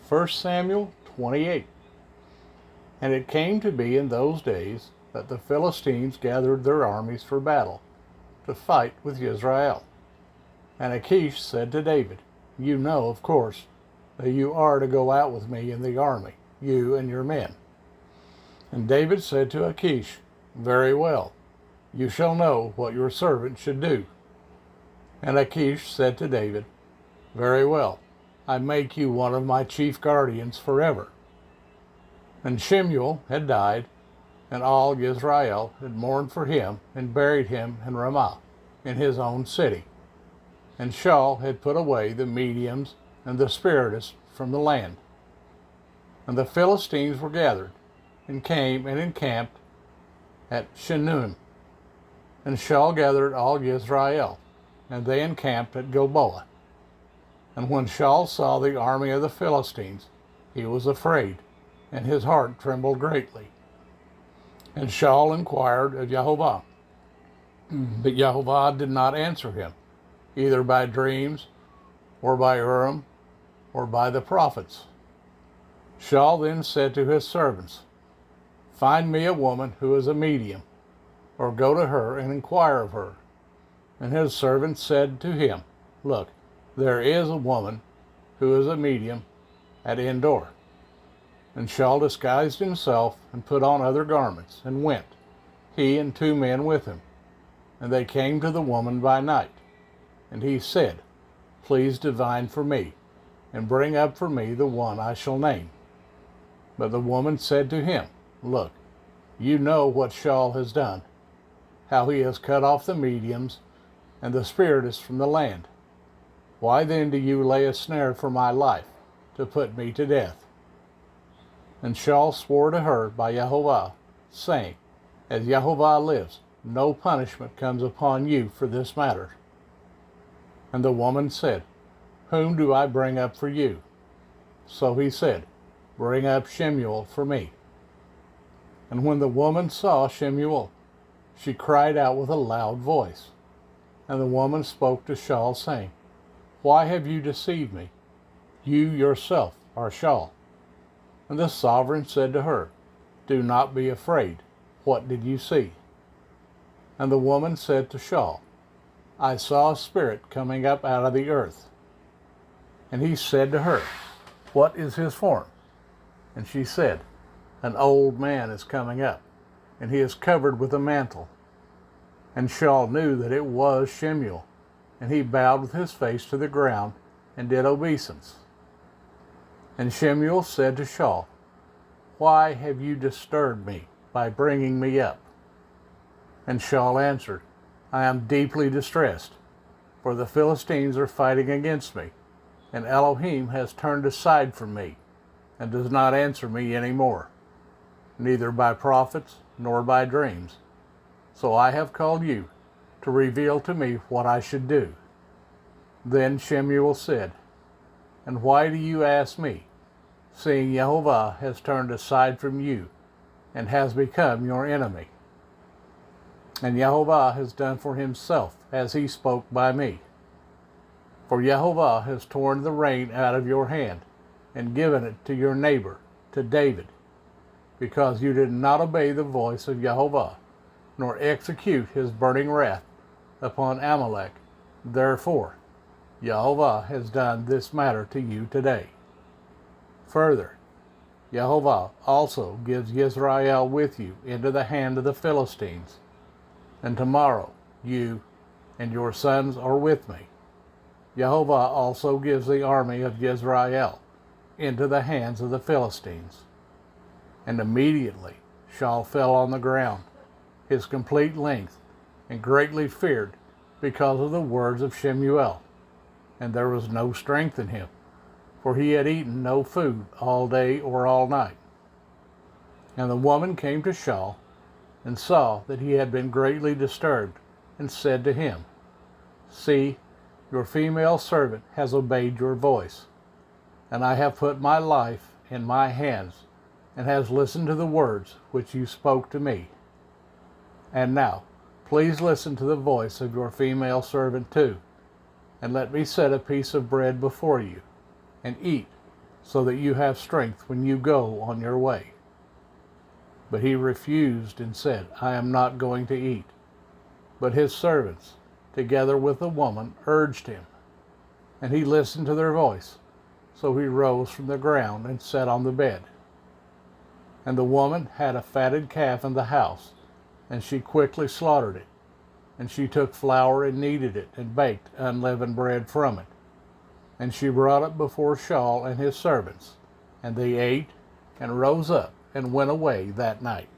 1 Samuel 28. And it came to be in those days that the Philistines gathered their armies for battle, to fight with Israel. And Achish said to David, "You know, of course, that you are to go out with me in the army, you and your men." And David said to Achish, "Very well, you shall know what your servant should do." And Achish said to David, "Very well, I make you one of my chief guardians forever." And Shemuel had died, and all Israel had mourned for him and buried him in Ramah, in his own city. And Shaul had put away the mediums and the spiritists from the land. And the Philistines were gathered, and came and encamped at Shunem. And Shaul gathered all Israel, and they encamped at Gilboa. And when Shaul saw the army of the Philistines, he was afraid, and his heart trembled greatly. And Shaul inquired of Jehovah, but Jehovah did not answer him, either by dreams, or by Urim, or by the prophets. Shaul then said to his servants, "Find me a woman who is a medium, or go to her and inquire of her." And his servants said to him, "Look, there is a woman who is a medium at Endor." And Shaul disguised himself and put on other garments, and went, he and 2 men with him. And they came to the woman by night. And he said, "Please divine for me, and bring up for me the one I shall name." But the woman said to him, "Look, you know what Shaul has done, how he has cut off the mediums and the spiritists from the land. Why then do you lay a snare for my life, to put me to death?" And Shaul swore to her by Jehovah, saying, "As Jehovah lives, no punishment comes upon you for this matter." And the woman said, "Whom do I bring up for you?" So he said, "Bring up Shemuel for me." And when the woman saw Shemuel, she cried out with a loud voice. And the woman spoke to Shaul, saying, "Why have you deceived me? You yourself are Shaul." And the sovereign said to her, "Do not be afraid. What did you see?" And the woman said to Shaul, "I saw a spirit coming up out of the earth." And he said to her, "What is his form?" And she said, "An old man is coming up, and he is covered with a mantle." And Shaul knew that it was Shemuel, and he bowed with his face to the ground and did obeisance. And Shemuel said to Shaul, "Why have you disturbed me by bringing me up?" And Shaul answered, "I am deeply distressed, for the Philistines are fighting against me, and Elohim has turned aside from me, and does not answer me any more, neither by prophets nor by dreams. So I have called you to reveal to me what I should do." Then Shemuel said, "And why do you ask me, seeing Jehovah has turned aside from you, and has become your enemy? And Jehovah has done for himself as he spoke by me. For Jehovah has torn the rein out of your hand, and given it to your neighbor, to David, because you did not obey the voice of Jehovah, nor execute his burning wrath upon Amalek. Therefore, Jehovah has done this matter to you today. Further, Jehovah also gives Israel with you into the hand of the Philistines, and tomorrow you and your sons are with me. Jehovah also gives the army of Israel into the hands of the Philistines." And immediately Shaul fell on the ground, his complete length, and greatly feared because of the words of Shemuel. And there was no strength in him, for he had eaten no food all day or all night. And the woman came to Shaul, and saw that he had been greatly disturbed, and said to him, "See, your female servant has obeyed your voice, and I have put my life in my hands, and has listened to the words which you spoke to me. And now, please listen to the voice of your female servant too, and let me set a piece of bread before you, and eat, so that you have strength when you go on your way." But he refused and said, "I am not going to eat." But his servants, together with the woman, urged him, and he listened to their voice. So he rose from the ground and sat on the bed. And the woman had a fatted calf in the house, and she quickly slaughtered it. And she took flour and kneaded it, and baked unleavened bread from it. And she brought it before Shaul and his servants, and they ate and rose up and went away that night.